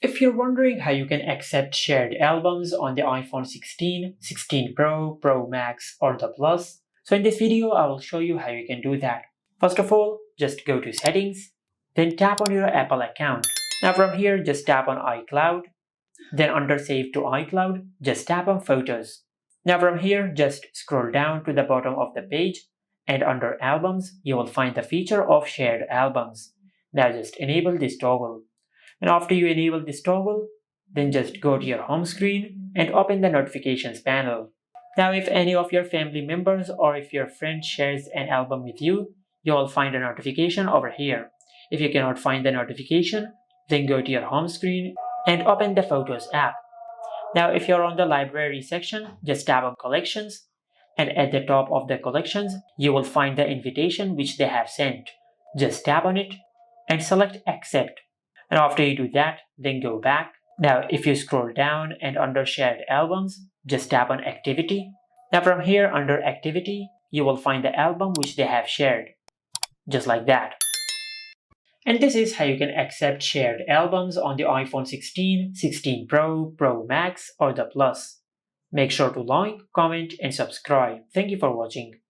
If you're wondering how you can accept shared albums on the iPhone 16, 16 Pro, Pro Max, or the Plus, so in this video I will show you how you can do that. First of all, just go to Settings, then tap on your Apple account. Now from here, just tap on iCloud, then under Save to iCloud, just tap on Photos. Now from here, just scroll down to the bottom of the page, and under Albums, you will find the feature of Shared Albums. Now just enable this toggle. And after you enable this toggle, then just go to your home screen and open the notifications panel. Now if any of your family members or if your friend shares an album with you, you will find a notification over here. If you cannot find the notification, then go to your home screen and open the Photos app. Now if you're on the library section, just tap on Collections, and at the top of the collections, you will find the invitation which they have sent. Just tap on it and select Accept. And after you do that, then go back. Now if you scroll down and under Shared Albums, just tap on Activity. Now from here under Activity, you will find the album which they have shared. Just like that. And this is how you can accept shared albums on the iPhone 16, 16 Pro, Pro Max, or the Plus. Make sure to like, comment, and subscribe. Thank you for watching.